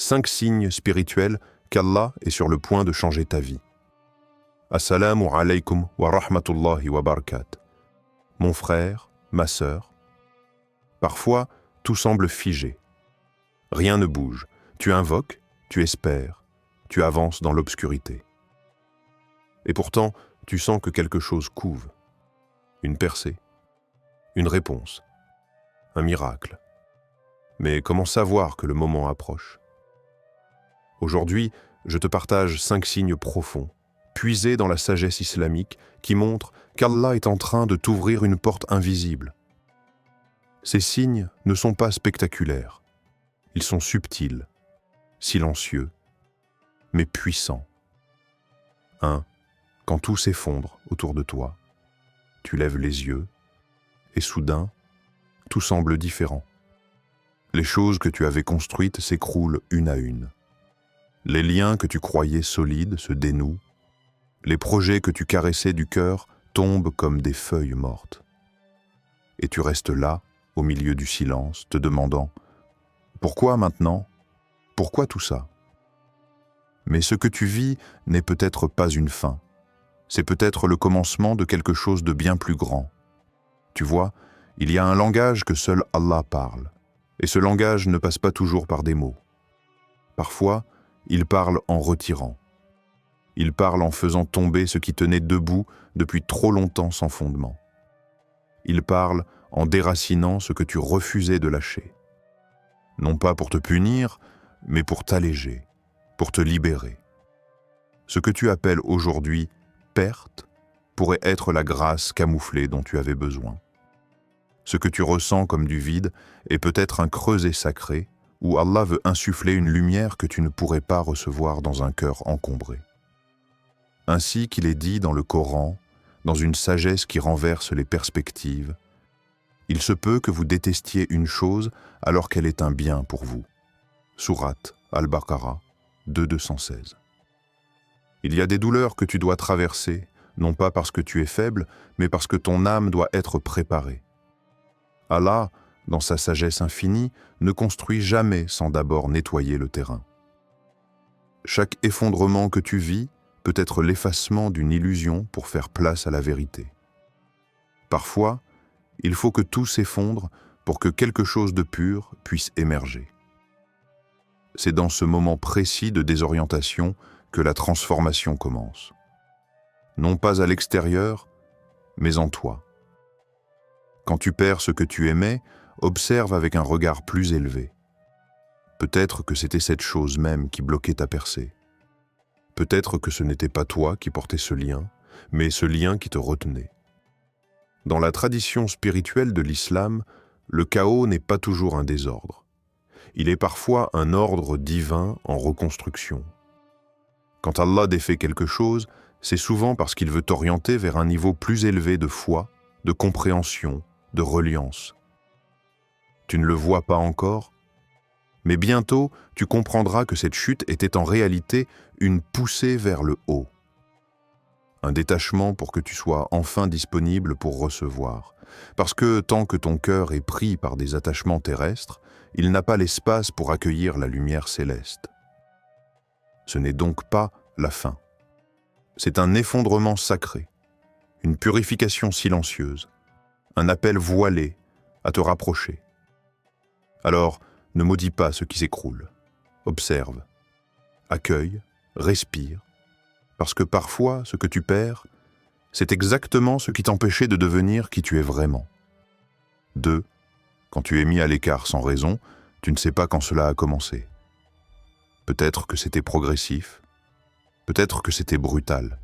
5 signes spirituels qu'Allah est sur le point de changer ta vie. Assalamu alaykum wa rahmatullahi wa barakat. Mon frère, ma sœur. Parfois, tout semble figé. Rien ne bouge. Tu invoques, tu espères, tu avances dans l'obscurité. Et pourtant, tu sens que quelque chose couve. Une percée, une réponse, un miracle. Mais comment savoir que le moment approche? Aujourd'hui, je te partage 5 signes profonds, puisés dans la sagesse islamique, qui montrent qu'Allah est en train de t'ouvrir une porte invisible. Ces signes ne sont pas spectaculaires. Ils sont subtils, silencieux, mais puissants. 1. Quand tout s'effondre autour de toi, tu lèves les yeux, et soudain, tout semble différent. Les choses que tu avais construites s'écroulent une à une. Les liens que tu croyais solides se dénouent. Les projets que tu caressais du cœur tombent comme des feuilles mortes. Et tu restes là, au milieu du silence, te demandant « Pourquoi maintenant? Pourquoi tout ça ?» Mais ce que tu vis n'est peut-être pas une fin. C'est peut-être le commencement de quelque chose de bien plus grand. Tu vois, il y a un langage que seul Allah parle. Et ce langage ne passe pas toujours par des mots. Parfois, il parle en retirant. Il parle en faisant tomber ce qui tenait debout depuis trop longtemps sans fondement. Il parle en déracinant ce que tu refusais de lâcher. Non pas pour te punir, mais pour t'alléger, pour te libérer. Ce que tu appelles aujourd'hui perte pourrait être la grâce camouflée dont tu avais besoin. Ce que tu ressens comme du vide est peut-être un creuset sacré où Allah veut insuffler une lumière que tu ne pourrais pas recevoir dans un cœur encombré. Ainsi qu'il est dit dans le Coran, dans une sagesse qui renverse les perspectives, il se peut que vous détestiez une chose alors qu'elle est un bien pour vous. Sourate Al-Baqarah 2:216. Il y a des douleurs que tu dois traverser, non pas parce que tu es faible, mais parce que ton âme doit être préparée. Allah, dans sa sagesse infinie, ne construit jamais sans d'abord nettoyer le terrain. Chaque effondrement que tu vis peut être l'effacement d'une illusion pour faire place à la vérité. Parfois, il faut que tout s'effondre pour que quelque chose de pur puisse émerger. C'est dans ce moment précis de désorientation que la transformation commence. Non pas à l'extérieur, mais en toi. Quand tu perds ce que tu aimais, observe avec un regard plus élevé. Peut-être que c'était cette chose même qui bloquait ta percée. Peut-être que ce n'était pas toi qui portais ce lien, mais ce lien qui te retenait. Dans la tradition spirituelle de l'islam, le chaos n'est pas toujours un désordre. Il est parfois un ordre divin en reconstruction. Quand Allah défait quelque chose, c'est souvent parce qu'il veut t'orienter vers un niveau plus élevé de foi, de compréhension, de reliance. Tu ne le vois pas encore, mais bientôt tu comprendras que cette chute était en réalité une poussée vers le haut. Un détachement pour que tu sois enfin disponible pour recevoir. Parce que tant que ton cœur est pris par des attachements terrestres, il n'a pas l'espace pour accueillir la lumière céleste. Ce n'est donc pas la fin. C'est un effondrement sacré, une purification silencieuse, un appel voilé à te rapprocher. Alors, ne maudis pas ce qui s'écroule. Observe, accueille, respire, parce que parfois, ce que tu perds, c'est exactement ce qui t'empêchait de devenir qui tu es vraiment. 2. Quand tu es mis à l'écart sans raison, tu ne sais pas quand cela a commencé. Peut-être que c'était progressif, peut-être que c'était brutal.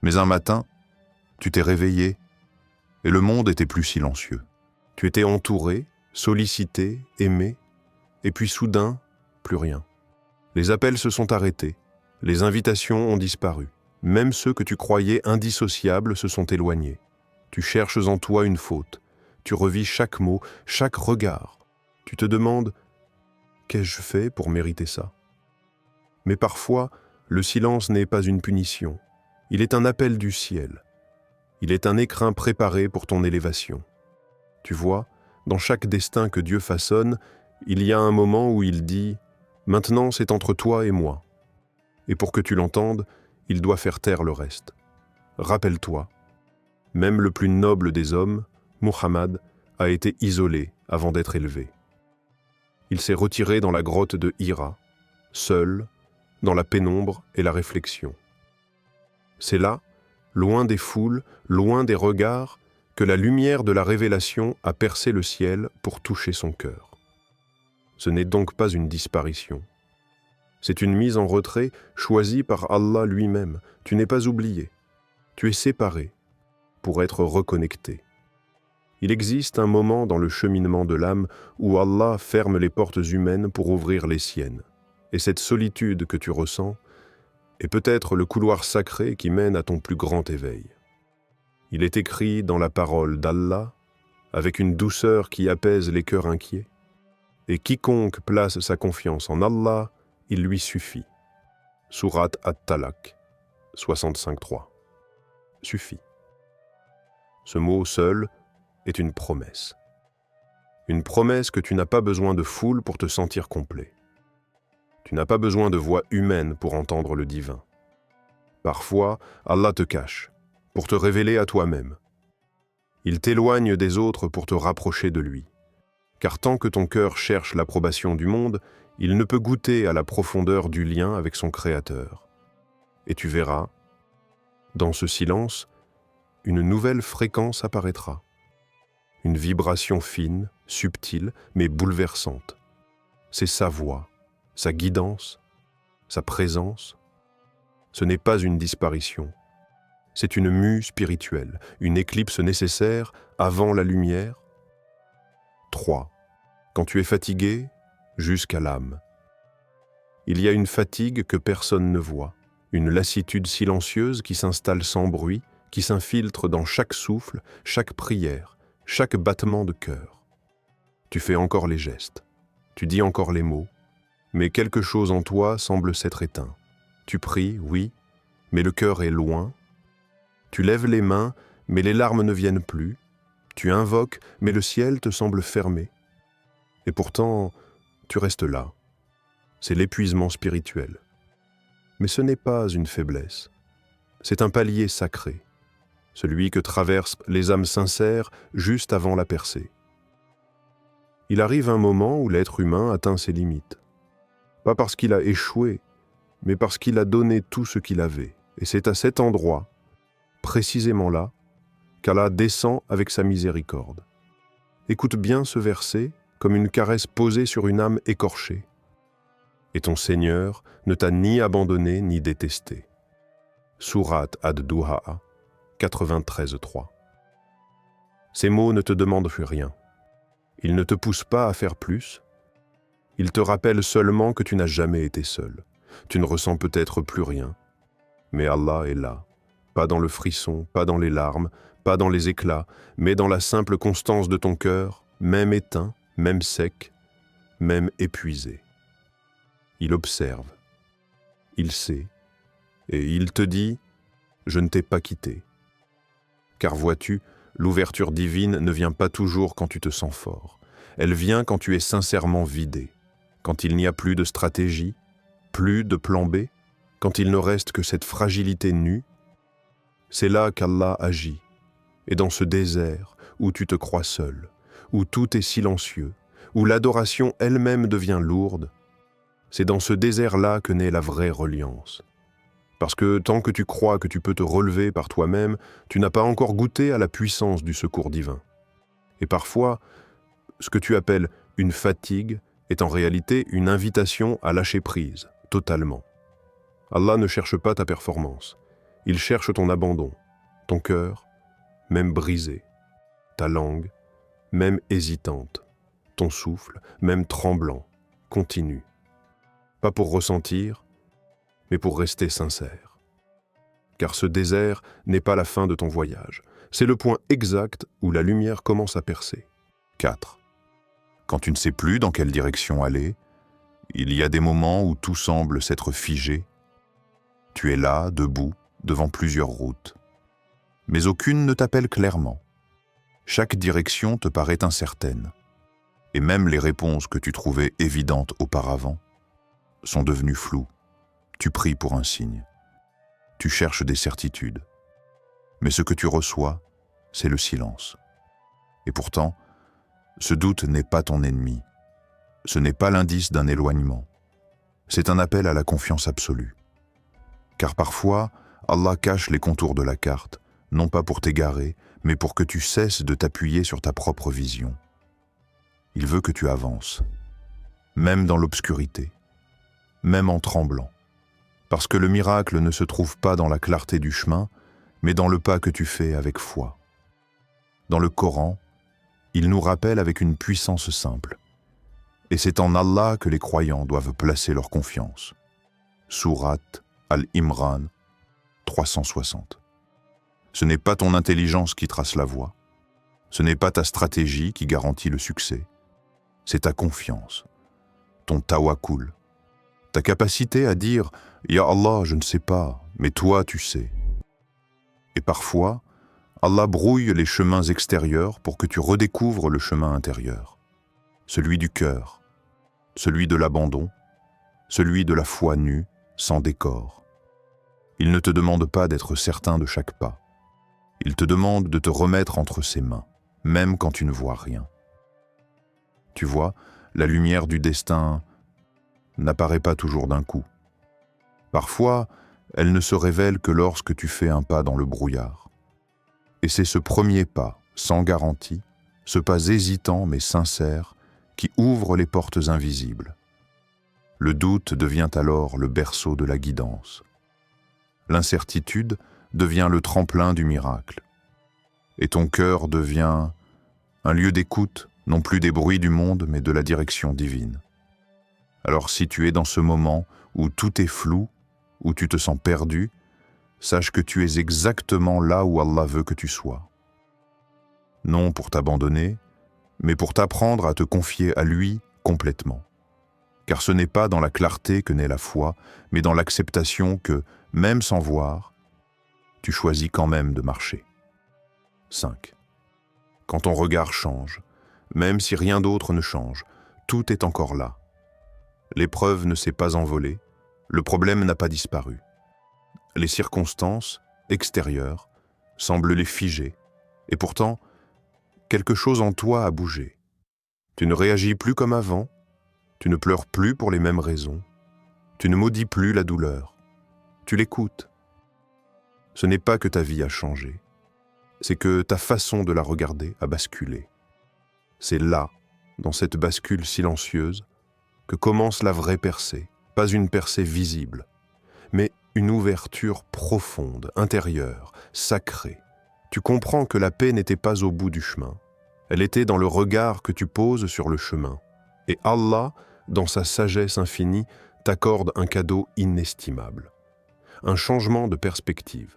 Mais un matin, tu t'es réveillé et le monde était plus silencieux. Tu étais entouré, sollicité, aimé, et puis soudain, plus rien. Les appels se sont arrêtés, les invitations ont disparu. Même ceux que tu croyais indissociables se sont éloignés. Tu cherches en toi une faute, tu revis chaque mot, chaque regard. Tu te demandes « Qu'ai-je fait pour mériter ça ?» Mais parfois, le silence n'est pas une punition. Il est un appel du ciel. Il est un écrin préparé pour ton élévation. Tu vois, dans chaque destin que Dieu façonne, il y a un moment où il dit « Maintenant, c'est entre toi et moi. Et pour que tu l'entendes, il doit faire taire le reste. Rappelle-toi, même le plus noble des hommes, Muhammad, a été isolé avant d'être élevé. Il s'est retiré dans la grotte de Hira, seul, dans la pénombre et la réflexion. C'est là, loin des foules, loin des regards, que la lumière de la révélation a percé le ciel pour toucher son cœur. Ce n'est donc pas une disparition. C'est une mise en retrait choisie par Allah lui-même. Tu n'es pas oublié. Tu es séparé pour être reconnecté. Il existe un moment dans le cheminement de l'âme où Allah ferme les portes humaines pour ouvrir les siennes. Et cette solitude que tu ressens est peut-être le couloir sacré qui mène à ton plus grand éveil. Il est écrit dans la parole d'Allah, avec une douceur qui apaise les cœurs inquiets. Et quiconque place sa confiance en Allah, il lui suffit. Sourate At-Talaq, 65.3. Suffit. Ce mot seul est une promesse. Une promesse que tu n'as pas besoin de foule pour te sentir complet. Tu n'as pas besoin de voix humaine pour entendre le divin. Parfois, Allah te cache, pour te révéler à toi-même. Il t'éloigne des autres pour te rapprocher de lui. Car tant que ton cœur cherche l'approbation du monde, il ne peut goûter à la profondeur du lien avec son Créateur. Et tu verras, dans ce silence, une nouvelle fréquence apparaîtra. Une vibration fine, subtile, mais bouleversante. C'est sa voix, sa guidance, sa présence. Ce n'est pas une disparition. C'est une mue spirituelle, une éclipse nécessaire avant la lumière. 3. Quand tu es fatigué, jusqu'à l'âme. Il y a une fatigue que personne ne voit, une lassitude silencieuse qui s'installe sans bruit, qui s'infiltre dans chaque souffle, chaque prière, chaque battement de cœur. Tu fais encore les gestes, tu dis encore les mots, mais quelque chose en toi semble s'être éteint. Tu pries, oui, mais le cœur est loin. Tu lèves les mains, mais les larmes ne viennent plus. Tu invoques, mais le ciel te semble fermé. Et pourtant, tu restes là. C'est l'épuisement spirituel. Mais ce n'est pas une faiblesse. C'est un palier sacré, celui que traversent les âmes sincères juste avant la percée. Il arrive un moment où l'être humain atteint ses limites. Pas parce qu'il a échoué, mais parce qu'il a donné tout ce qu'il avait. Et c'est à cet endroit, précisément là, qu'Allah descend avec sa miséricorde. Écoute bien ce verset comme une caresse posée sur une âme écorchée. Et ton Seigneur ne t'a ni abandonné ni détesté. Sourate Ad-Duha, 93.3. Ces mots ne te demandent rien. Ils ne te poussent pas à faire plus. Ils te rappellent seulement que tu n'as jamais été seul. Tu ne ressens peut-être plus rien. Mais Allah est là, pas dans le frisson, pas dans les larmes, pas dans les éclats, mais dans la simple constance de ton cœur, même éteint, même sec, même épuisé. Il observe, il sait, et il te dit « Je ne t'ai pas quitté ». Car vois-tu, l'ouverture divine ne vient pas toujours quand tu te sens fort. Elle vient quand tu es sincèrement vidé, quand il n'y a plus de stratégie, plus de plan B, quand il ne reste que cette fragilité nue. C'est là qu'Allah agit, et dans ce désert où tu te crois seul, où tout est silencieux, où l'adoration elle-même devient lourde, c'est dans ce désert-là que naît la vraie reliance. Parce que tant que tu crois que tu peux te relever par toi-même, tu n'as pas encore goûté à la puissance du secours divin. Et parfois, ce que tu appelles une fatigue est en réalité une invitation à lâcher prise, totalement. Allah ne cherche pas ta performance, il cherche ton abandon, ton cœur, même brisé, ta langue, même hésitante, ton souffle, même tremblant, continue. Pas pour ressentir, mais pour rester sincère. Car ce désert n'est pas la fin de ton voyage, c'est le point exact où la lumière commence à percer. 4. Quand tu ne sais plus dans quelle direction aller, il y a des moments où tout semble s'être figé. Tu es là, debout, devant plusieurs routes. Mais aucune ne t'appelle clairement. Chaque direction te paraît incertaine. Et même les réponses que tu trouvais évidentes auparavant sont devenues floues. Tu pries pour un signe. Tu cherches des certitudes. Mais ce que tu reçois, c'est le silence. Et pourtant, ce doute n'est pas ton ennemi. Ce n'est pas l'indice d'un éloignement. C'est un appel à la confiance absolue. Car parfois, Allah cache les contours de la carte, non pas pour t'égarer, mais pour que tu cesses de t'appuyer sur ta propre vision. Il veut que tu avances, même dans l'obscurité, même en tremblant. Parce que le miracle ne se trouve pas dans la clarté du chemin, mais dans le pas que tu fais avec foi. Dans le Coran, il nous rappelle avec une puissance simple. Et c'est en Allah que les croyants doivent placer leur confiance. Sourate Al-Imran 360. Ce n'est pas ton intelligence qui trace la voie. Ce n'est pas ta stratégie qui garantit le succès. C'est ta confiance, ton tawakkul, ta capacité à dire « Ya Allah, je ne sais pas, mais toi tu sais ». Et parfois, Allah brouille les chemins extérieurs pour que tu redécouvres le chemin intérieur, celui du cœur, celui de l'abandon, celui de la foi nue, sans décor. Il ne te demande pas d'être certain de chaque pas. Il te demande de te remettre entre ses mains, même quand tu ne vois rien. Tu vois, la lumière du destin n'apparaît pas toujours d'un coup. Parfois, elle ne se révèle que lorsque tu fais un pas dans le brouillard. Et c'est ce premier pas, sans garantie, ce pas hésitant mais sincère, qui ouvre les portes invisibles. Le doute devient alors le berceau de la guidance. L'incertitude devient le tremplin du miracle. Et ton cœur devient un lieu d'écoute, non plus des bruits du monde, mais de la direction divine. Alors si tu es dans ce moment où tout est flou, où tu te sens perdu, sache que tu es exactement là où Allah veut que tu sois. Non pour t'abandonner, mais pour t'apprendre à te confier à lui complètement. Car ce n'est pas dans la clarté que naît la foi, mais dans l'acceptation que, même sans voir, tu choisis quand même de marcher. 5. Quand ton regard change, même si rien d'autre ne change, tout est encore là. L'épreuve ne s'est pas envolée, le problème n'a pas disparu. Les circonstances extérieures semblent les figer, et pourtant, quelque chose en toi a bougé. Tu ne réagis plus comme avant, tu ne pleures plus pour les mêmes raisons, tu ne maudis plus la douleur, tu l'écoutes. Ce n'est pas que ta vie a changé, c'est que ta façon de la regarder a basculé. C'est là, dans cette bascule silencieuse, que commence la vraie percée, pas une percée visible, mais une ouverture profonde, intérieure, sacrée. Tu comprends que la paix n'était pas au bout du chemin, elle était dans le regard que tu poses sur le chemin. Et Allah, dans sa sagesse infinie, t'accorde un cadeau inestimable, un changement de perspective.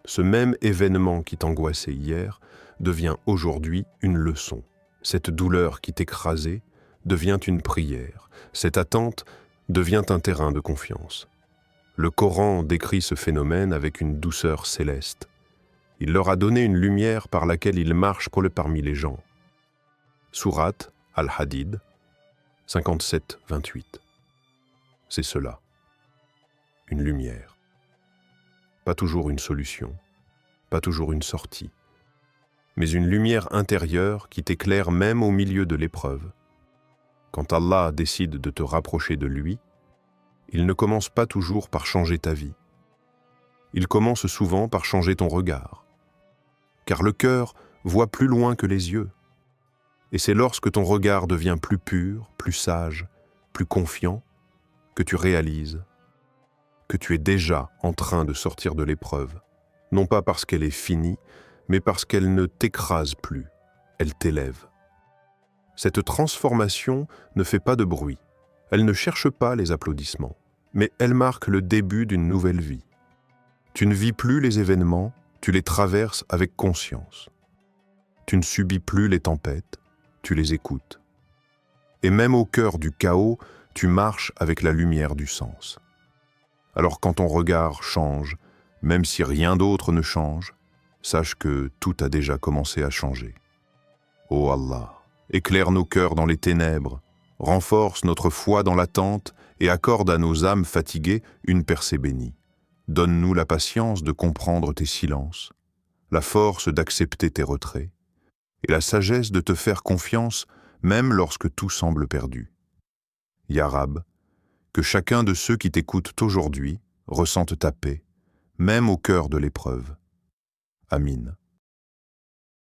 Ce même événement qui t'angoissait hier devient aujourd'hui une leçon. Cette douleur qui t'écrasait devient une prière. Cette attente devient un terrain de confiance. Le Coran décrit ce phénomène avec une douceur céleste. Il leur a donné une lumière par laquelle ils marchent parmi les gens. Sourate Al-Hadid 57-28. C'est cela. Une lumière. Pas toujours une solution, pas toujours une sortie, mais une lumière intérieure qui t'éclaire même au milieu de l'épreuve. Quand Allah décide de te rapprocher de lui, il ne commence pas toujours par changer ta vie. Il commence souvent par changer ton regard. Car le cœur voit plus loin que les yeux. Et c'est lorsque ton regard devient plus pur, plus sage, plus confiant, que tu réalises que tu es déjà en train de sortir de l'épreuve, non pas parce qu'elle est finie, mais parce qu'elle ne t'écrase plus, elle t'élève. Cette transformation ne fait pas de bruit, elle ne cherche pas les applaudissements, mais elle marque le début d'une nouvelle vie. Tu ne vis plus les événements, tu les traverses avec conscience. Tu ne subis plus les tempêtes, tu les écoutes. Et même au cœur du chaos, tu marches avec la lumière du sens. Alors quand ton regard change, même si rien d'autre ne change, sache que tout a déjà commencé à changer. Ô Allah, éclaire nos cœurs dans les ténèbres, renforce notre foi dans l'attente et accorde à nos âmes fatiguées une percée bénie. Donne-nous la patience de comprendre tes silences, la force d'accepter tes retraits, et la sagesse de te faire confiance même lorsque tout semble perdu. Ya Rab, que chacun de ceux qui t'écoutent aujourd'hui ressente ta paix, même au cœur de l'épreuve. Amin.